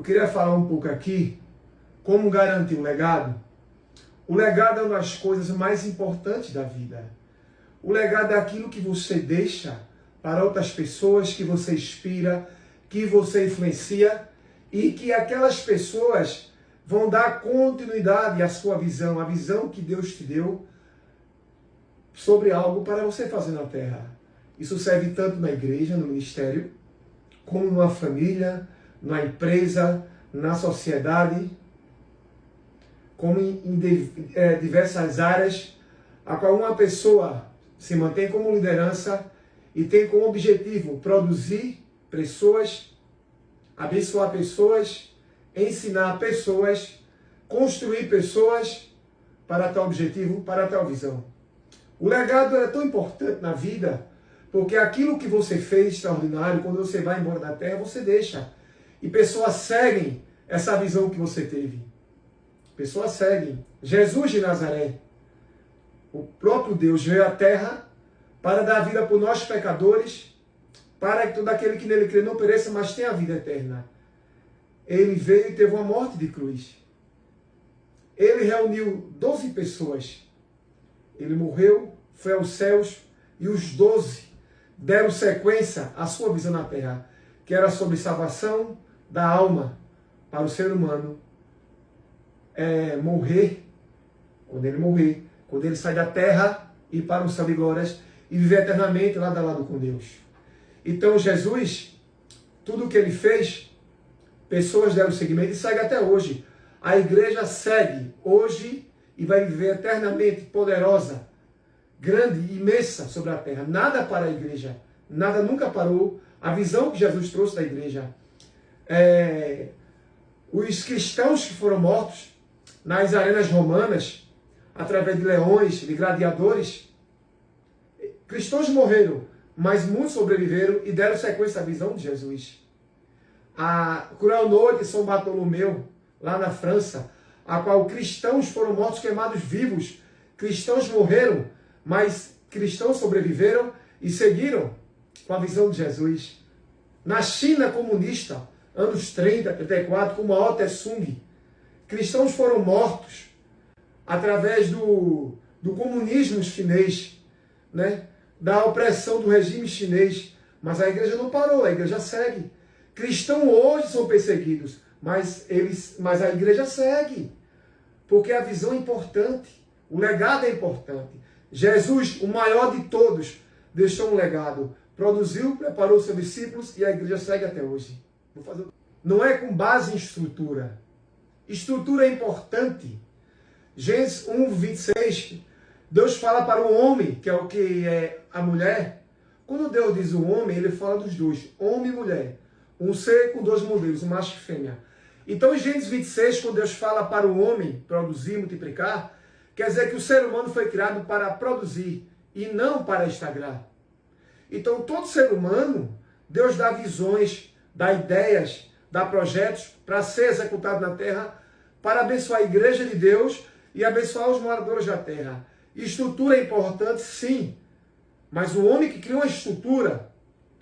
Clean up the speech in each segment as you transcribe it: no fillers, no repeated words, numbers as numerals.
Eu queria falar um pouco aqui como garantir um legado. O legado é uma das coisas mais importantes da vida. O legado é aquilo que você deixa para outras pessoas, que você inspira, que você influencia e que aquelas pessoas vão dar continuidade à sua visão, a visão que Deus te deu sobre algo para você fazer na terra. Isso serve tanto na igreja, no ministério, como numa família, na empresa, na sociedade, como em diversas áreas, a qual uma pessoa se mantém como liderança e tem como objetivo produzir pessoas, abençoar pessoas, ensinar pessoas, construir pessoas para tal objetivo, para tal visão. O legado é tão importante na vida, porque aquilo que você fez extraordinário, quando você vai embora da terra, você deixa. E pessoas seguem essa visão que você teve. Pessoas seguem. Jesus de Nazaré, o próprio Deus, veio à terra para dar vida por nós pecadores, para que todo aquele que nele crê não pereça, mas tenha a vida eterna. Ele veio e teve uma morte de cruz. Ele reuniu 12 pessoas. Ele morreu, foi aos céus, e os 12 deram sequência à sua visão na terra, que era sobre salvação da alma para o ser humano. Morrer, quando ele sai da terra e ir para o céu de glórias e viver eternamente lado a lado com Deus. Então Jesus, tudo o que ele fez, pessoas deram seguimento e segue até hoje. A igreja segue hoje e vai viver eternamente poderosa, grande, imensa sobre a terra. Nada para a igreja, nada nunca parou. A visão que Jesus trouxe da igreja. Os cristãos que foram mortos nas arenas romanas, através de leões, de gladiadores, cristãos morreram, mas muitos sobreviveram e deram sequência à visão de Jesus. A cruel noite de São Bartolomeu, lá na França, a qual cristãos foram mortos queimados vivos, cristãos morreram, mas cristãos sobreviveram e seguiram com a visão de Jesus. Na China comunista, anos 30, 34, com Mao Tse-tung, cristãos foram mortos através do comunismo chinês, né? Da opressão do regime chinês. Mas a igreja não parou, a igreja segue. Cristãos hoje são perseguidos, mas a igreja segue. Porque a visão é importante, o legado é importante. Jesus, o maior de todos, deixou um legado. Produziu, preparou seus discípulos e a igreja segue até hoje. Não é com base em estrutura. Estrutura é importante. Gênesis 1, 26, Deus fala para o homem, que é o que é a mulher. Quando Deus diz o homem, ele fala dos dois, homem e mulher. Um ser com dois modelos, um macho e fêmea. Então, em Gênesis 26, quando Deus fala para o homem produzir, multiplicar, quer dizer que o ser humano foi criado para produzir e não para estagnar. Então, todo ser humano, Deus dá visões, dá ideias, dá projetos para ser executado na terra, para abençoar a igreja de Deus e abençoar os moradores da terra. Estrutura é importante, sim, mas o homem que cria uma estrutura,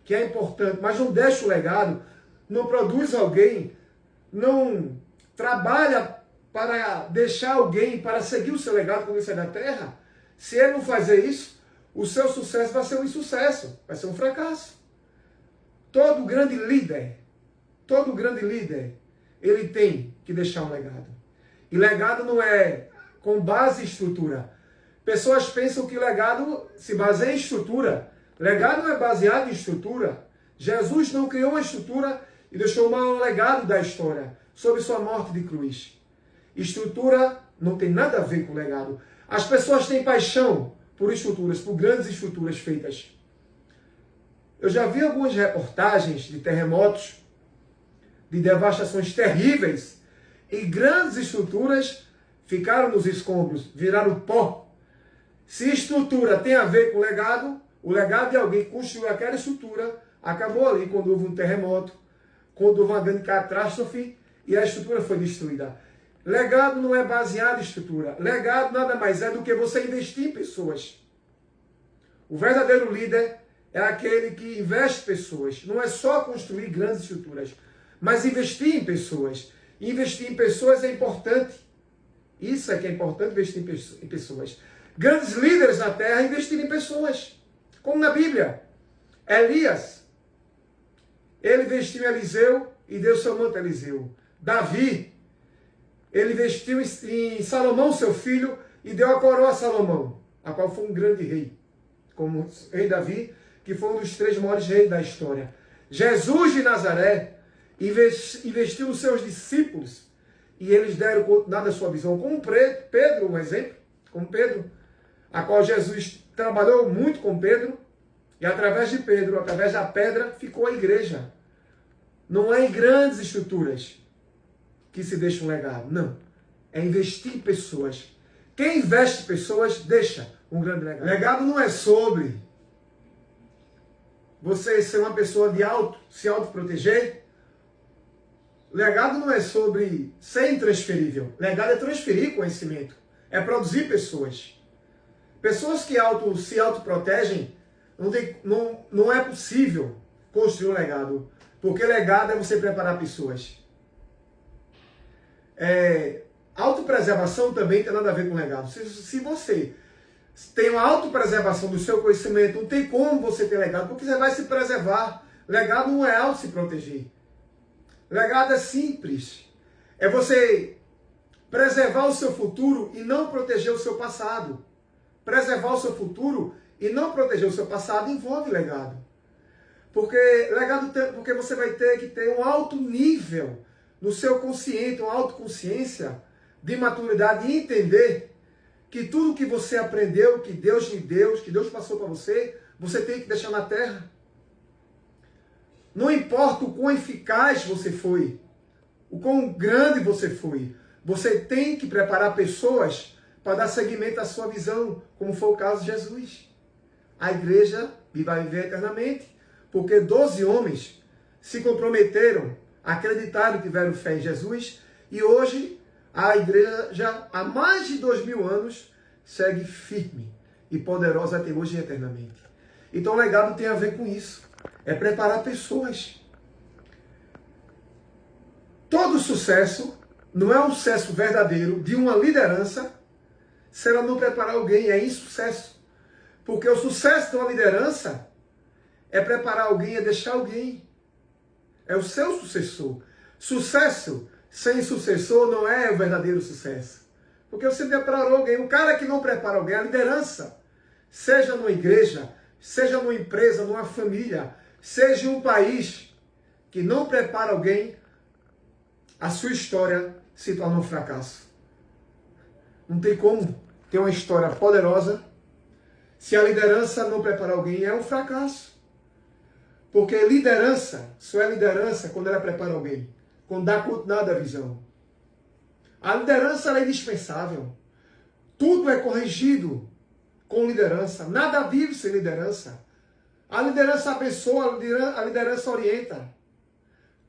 que é importante, mas não deixa o legado, não produz alguém, não trabalha para deixar alguém, para seguir o seu legado quando ele sai da terra, se ele não fazer isso, o seu sucesso vai ser um insucesso, vai ser um fracasso. Todo grande líder, ele tem que deixar um legado. E legado não é com base em estrutura. Pessoas pensam que legado se baseia em estrutura. Legado não é baseado em estrutura. Jesus não criou uma estrutura e deixou um legado da história sobre sua morte de cruz. Estrutura não tem nada a ver com legado. As pessoas têm paixão por estruturas, por grandes estruturas feitas. Eu já vi algumas reportagens de terremotos, de devastações terríveis, e grandes estruturas ficaram nos escombros, viraram pó. Se estrutura tem a ver com legado, o legado de alguém que construiu aquela estrutura acabou ali quando houve um terremoto, quando houve uma grande catástrofe e a estrutura foi destruída. Legado não é baseado em estrutura. Legado nada mais é do que você investir em pessoas. O verdadeiro líder é aquele que investe em pessoas. Não é só construir grandes estruturas, mas investir em pessoas. Investir em pessoas é importante. Isso é que é importante, investir em pessoas. Grandes líderes na terra investiram em pessoas. Como na Bíblia. Elias, ele investiu em Eliseu e deu seu manto a Eliseu. Davi, ele investiu em Salomão, seu filho, e deu a coroa a Salomão, a qual foi um grande rei. Como o rei Davi, que foi um dos 3 maiores reis da história. Jesus de Nazaré investiu nos seus discípulos e eles deram continuidade à sua visão. Como Pedro, um exemplo, como Pedro, a qual Jesus trabalhou muito com Pedro e através de Pedro, através da pedra, ficou a igreja. Não é em grandes estruturas que se deixa um legado, não. É investir em pessoas. Quem investe em pessoas, deixa um grande legado. Legado não é sobre você ser uma pessoa de se autoproteger. Legado não é sobre ser intransferível. Legado é transferir conhecimento. É produzir pessoas. Pessoas que se autoprotegem, não é possível construir um legado. Porque legado é você preparar pessoas. Autopreservação também tem nada a ver com legado. Se você tem uma autopreservação do seu conhecimento, não tem como você ter legado, porque você vai se preservar. Legado não é auto se proteger. Legado é simples. É você preservar o seu futuro e não proteger o seu passado. Preservar o seu futuro e não proteger o seu passado envolve legado. Porque você vai ter que ter um alto nível no seu consciente, uma autoconsciência de maturidade e entender que tudo que você aprendeu, que Deus lhe deu, que Deus passou para você, você tem que deixar na terra. Não importa o quão eficaz você foi, o quão grande você foi, você tem que preparar pessoas para dar seguimento à sua visão, como foi o caso de Jesus. A igreja vai viver eternamente, porque 12 homens se comprometeram, acreditaram, tiveram fé em Jesus, e hoje a igreja já há mais de 2000 anos segue firme e poderosa até hoje e eternamente. Então o legado tem a ver com isso. É preparar pessoas. Todo sucesso não é um sucesso verdadeiro de uma liderança se ela não preparar alguém. É insucesso. Porque o sucesso de uma liderança é preparar alguém, é deixar alguém. É o seu sucessor. Sucesso sem sucessor não é o verdadeiro sucesso. Porque você preparou alguém. O cara que não prepara alguém, a liderança, seja numa igreja, seja numa empresa, numa família, seja em um país que não prepara alguém, a sua história se torna um fracasso. Não tem como ter uma história poderosa se a liderança não preparar alguém. É um fracasso. Porque liderança só é liderança quando ela prepara alguém, quando dá continuidade à visão. A liderança é indispensável. Tudo é corrigido com liderança. Nada vive sem liderança. A liderança abençoa, a liderança orienta.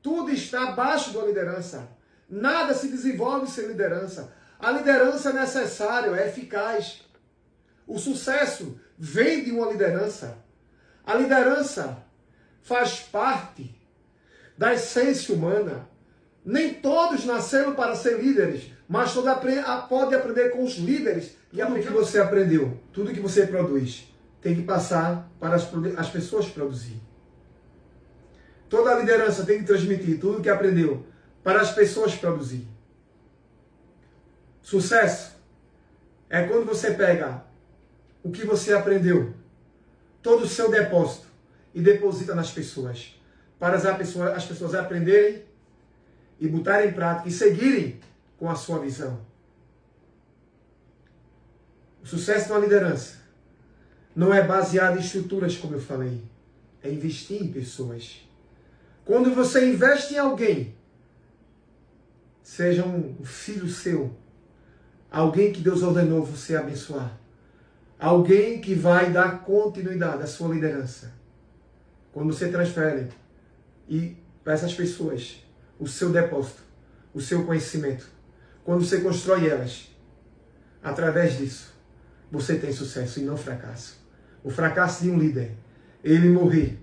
Tudo está abaixo da liderança. Nada se desenvolve sem liderança. A liderança é necessária, é eficaz. O sucesso vem de uma liderança. A liderança faz parte da essência humana. Nem todos nasceram para ser líderes, mas todos podem aprender com os líderes. E tudo que você aprendeu, tudo que você produz, tem que passar para as pessoas produzir. Toda a liderança tem que transmitir tudo que aprendeu para as pessoas produzir. Sucesso é quando você pega o que você aprendeu, todo o seu depósito, e deposita nas pessoas, para as pessoas aprenderem e botarem em prática e seguirem com a sua visão. O sucesso de uma liderança não é baseado em estruturas, como eu falei, é investir em pessoas. Quando você investe em alguém, seja um filho seu, alguém que Deus ordenou você abençoar, alguém que vai dar continuidade à sua liderança. Quando você transfere para essas pessoas o seu depósito, o seu conhecimento, quando você constrói elas, através disso, você tem sucesso e não fracasso. O fracasso de um líder, ele morrer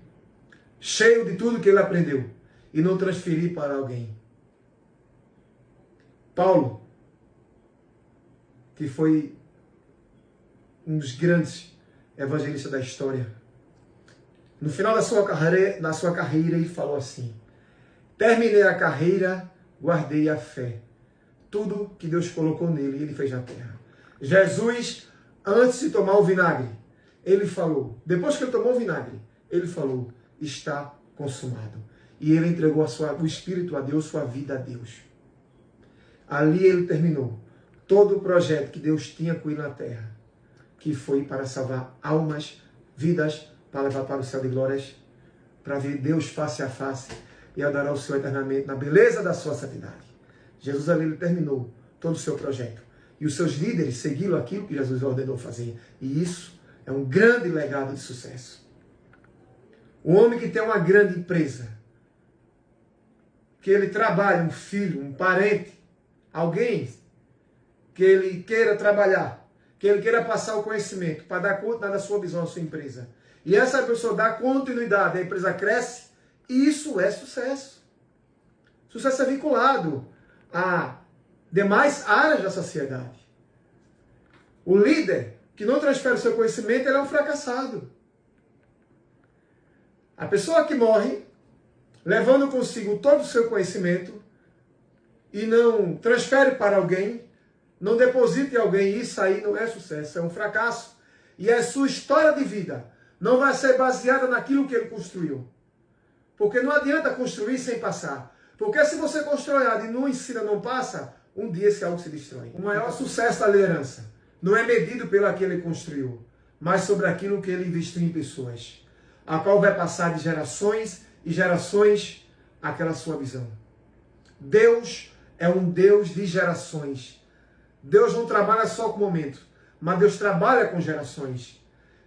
cheio de tudo que ele aprendeu e não transferir para alguém. Paulo, que foi um dos grandes evangelistas da história, no final da sua carreira, ele falou assim: terminei a carreira, guardei a fé. Tudo que Deus colocou nele, ele fez na terra. Jesus, antes de tomar o vinagre, ele falou, depois que ele tomou o vinagre, ele falou, está consumado. E ele entregou o Espírito a Deus, sua vida a Deus. Ali ele terminou todo o projeto que Deus tinha com ele na terra, que foi para salvar almas, vidas, para levar para o céu de glórias, para ver Deus face a face e adorar o Senhor eternamente na beleza da sua santidade. Jesus ali ele terminou todo o seu projeto. E os seus líderes seguiram aquilo que Jesus ordenou fazer. E isso é um grande legado de sucesso. O homem que tem uma grande empresa, que ele trabalha, um filho, um parente, alguém que ele queira trabalhar, que ele queira passar o conhecimento para dar conta da sua visão à sua empresa. E essa pessoa dá continuidade, a empresa cresce, e isso é sucesso. Sucesso é vinculado a demais áreas da sociedade. O líder que não transfere o seu conhecimento, ele é um fracassado. A pessoa que morre, levando consigo todo o seu conhecimento, e não transfere para alguém, não deposita em alguém, isso aí não é sucesso, é um fracasso. E a sua história de vida não vai ser baseada naquilo que ele construiu. Porque não adianta construir sem passar. Porque se você constrói algo e não ensina, não passa, um dia esse algo se destrói. O maior sucesso da liderança não é medido pelo que ele construiu, mas sobre aquilo que ele investiu em pessoas, a qual vai passar de gerações e gerações aquela sua visão. Deus é um Deus de gerações. Deus não trabalha só com o momento, mas Deus trabalha com gerações.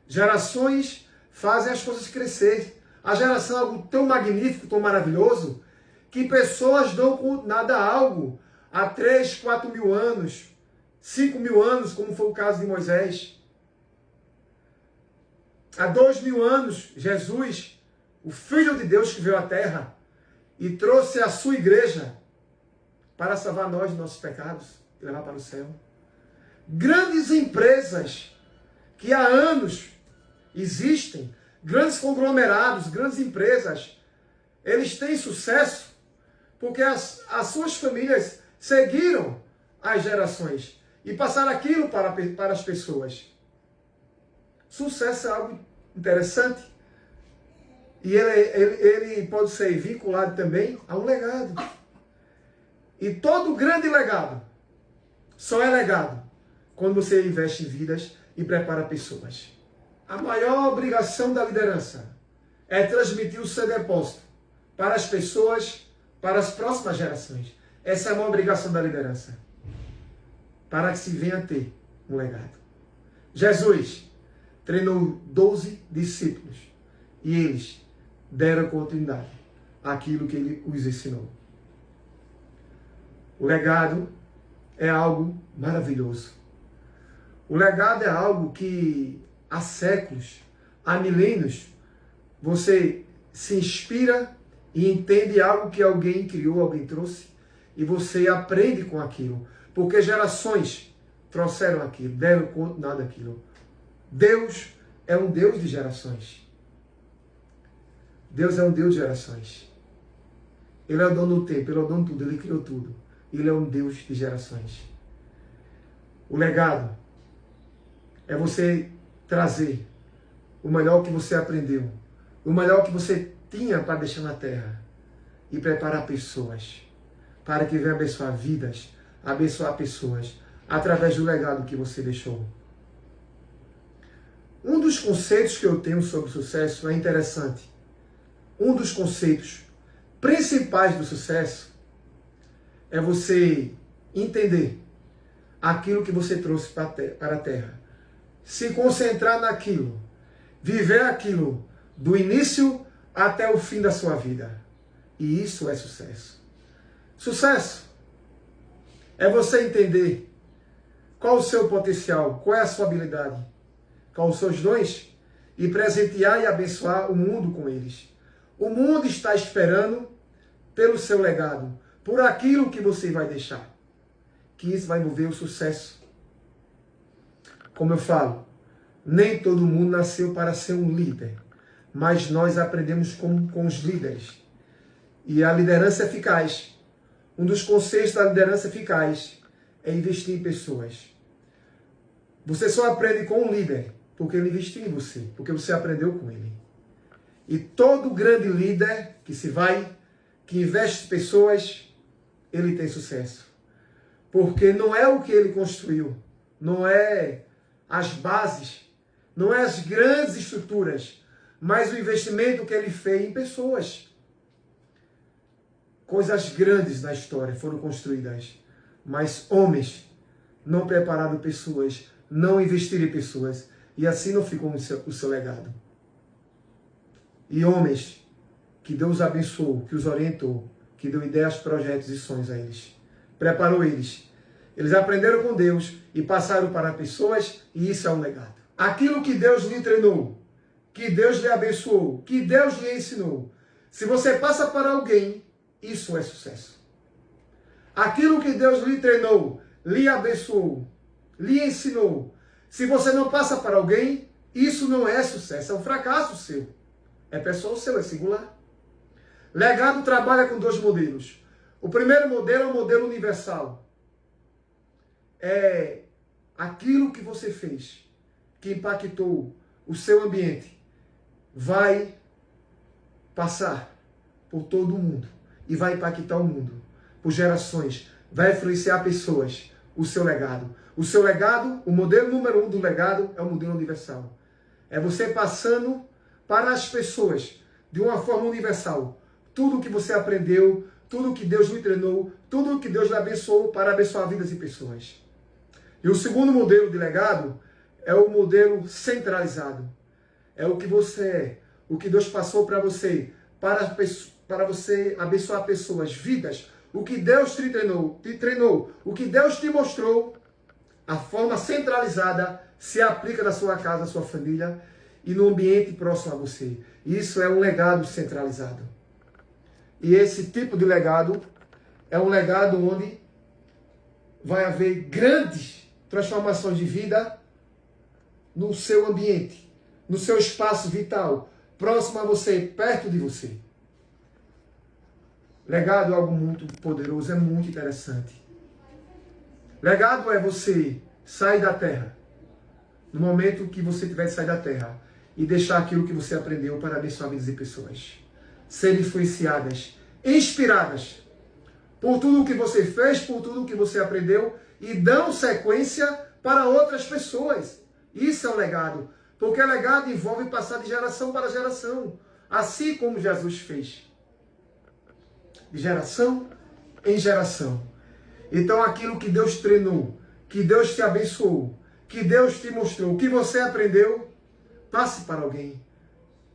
Gerações fazem as coisas crescer. A geração é algo tão magnífico, tão maravilhoso, que pessoas dão com nada algo há 3, 4 mil anos, 5 mil anos, como foi o caso de Moisés. Há 2000 anos, Jesus, o Filho de Deus que veio à terra e trouxe a sua igreja para salvar nós de nossos pecados e levar para o céu. Grandes empresas que há anos existem, grandes conglomerados, grandes empresas, eles têm sucesso porque as suas famílias seguiram as gerações e passaram aquilo para as pessoas. Sucesso é algo interessante e ele pode ser vinculado também a um legado. E todo grande legado só é legado quando você investe em vidas e prepara pessoas. A maior obrigação da liderança é transmitir o seu depósito para as pessoas, para as próximas gerações. Essa é uma obrigação da liderança, para que se venha a ter um legado. Jesus treinou 12 discípulos e eles deram continuidade àquilo que ele os ensinou. O legado é algo maravilhoso. O legado é algo que há séculos, há milênios, você se inspira e entende algo que alguém criou, alguém trouxe, e você aprende com aquilo. Porque gerações trouxeram aquilo, deram continuidade àquilo. Deus é um Deus de gerações. Deus é um Deus de gerações. Ele é o dono do tempo, Ele é o dono de tudo, Ele criou tudo. Ele é um Deus de gerações. O legado é você trazer o melhor que você aprendeu, o melhor que você tinha para deixar na terra e preparar pessoas para que venham abençoar vidas, abençoar pessoas através do legado que você deixou. Um dos conceitos que eu tenho sobre sucesso é interessante. Um dos conceitos principais do sucesso é você entender aquilo que você trouxe para a terra. Se concentrar naquilo. Viver aquilo do início até o fim da sua vida. E isso é sucesso. Sucesso é você entender qual o seu potencial, qual é a sua habilidade, quais os seus dons e presentear e abençoar o mundo com eles. O mundo está esperando pelo seu legado, por aquilo que você vai deixar, que isso vai envolver o sucesso. Como eu falo, nem todo mundo nasceu para ser um líder, mas nós aprendemos com os líderes. E a liderança eficaz, um dos conceitos da liderança eficaz é investir em pessoas. Você só aprende com um líder porque ele investiu em você, porque você aprendeu com ele. E todo grande líder que investe em pessoas, ele tem sucesso. Porque não é o que ele construiu, não é as bases, não é as grandes estruturas, mas o investimento que ele fez em pessoas. Coisas grandes na história foram construídas, mas homens não prepararam pessoas, não investiram em pessoas, e assim não ficou o seu legado. E homens que Deus abençoou, que os orientou, que deu ideias, projetos e sonhos a eles, preparou eles. Eles aprenderam com Deus e passaram para pessoas, e isso é um legado. Aquilo que Deus lhe treinou, que Deus lhe abençoou, que Deus lhe ensinou, se você passa para alguém, isso é sucesso. Aquilo que Deus lhe treinou, lhe abençoou, lhe ensinou, se você não passa para alguém, isso não é sucesso, é um fracasso seu. É pessoal seu, é singular. Legado trabalha com dois modelos. O primeiro modelo é o modelo universal. É aquilo que você fez, que impactou o seu ambiente, vai passar por todo o mundo e vai impactar o mundo por gerações, vai influenciar pessoas, o seu legado. O seu legado, o modelo número 1 do legado é o modelo universal. É você passando para as pessoas, de uma forma universal, tudo o que você aprendeu, tudo o que Deus lhe treinou, tudo o que Deus lhe abençoou para abençoar vidas e pessoas. E o segundo modelo de legado é o modelo centralizado. É o que você é, o que Deus passou para você você abençoar pessoas, vidas, o que Deus te treinou, o que Deus te mostrou, a forma centralizada se aplica na sua casa, na sua família e no ambiente próximo a você. Isso é um legado centralizado. E esse tipo de legado é um legado onde vai haver grandes transformações de vida no seu ambiente, no seu espaço vital, próximo a você, perto de você. Legado é algo muito poderoso, é muito interessante. Legado é você sair da terra, no momento que você tiver de sair da terra, e deixar aquilo que você aprendeu para abençoar vidas e pessoas. Ser influenciadas, inspiradas por tudo o que você fez, por tudo o que você aprendeu, e dão sequência para outras pessoas. Isso é um legado, porque legado envolve passar de geração para geração, assim como Jesus fez. De geração em geração. Então aquilo que Deus treinou, que Deus te abençoou, que Deus te mostrou, que você aprendeu, passe para alguém.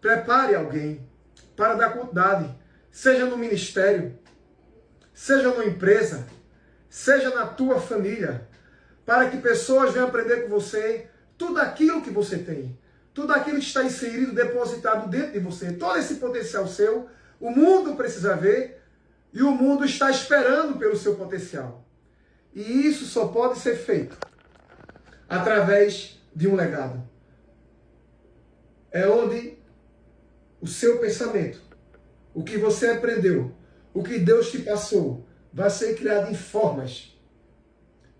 Prepare alguém para dar continuidade, seja no ministério, seja numa empresa, seja na tua família, para que pessoas venham aprender com você tudo aquilo que você tem, tudo aquilo que está inserido, depositado dentro de você, todo esse potencial seu, o mundo precisa ver e o mundo está esperando pelo seu potencial. E isso só pode ser feito através de um legado. É onde o seu pensamento, o que você aprendeu, o que Deus te passou, vai ser criado em formas,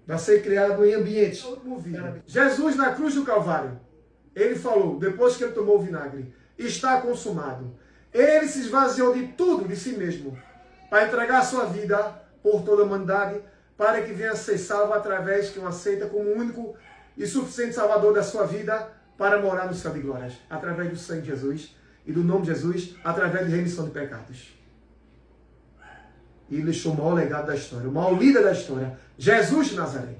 vai ser criado em ambientes. Jesus na cruz do Calvário, ele falou, depois que ele tomou o vinagre, está consumado. Ele se esvaziou de tudo de si mesmo, para entregar a sua vida por toda a humanidade, para que venha a ser salvo através que o aceita como o único e suficiente Salvador da sua vida, para morar no céu de glórias, através do sangue de Jesus e do nome de Jesus, através de remissão de pecados. E ele deixou o maior legado da história, o maior líder da história, Jesus de Nazaré.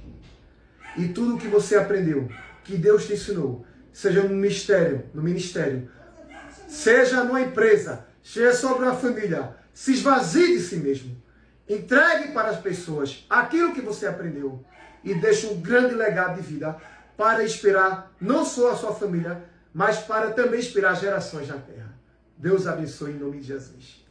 E tudo o que você aprendeu, que Deus te ensinou, seja no ministério, seja numa empresa, seja sobre uma família, se esvazie de si mesmo. Entregue para as pessoas aquilo que você aprendeu e deixe um grande legado de vida para inspirar não só a sua família, mas para também inspirar gerações na terra. Deus abençoe em nome de Jesus.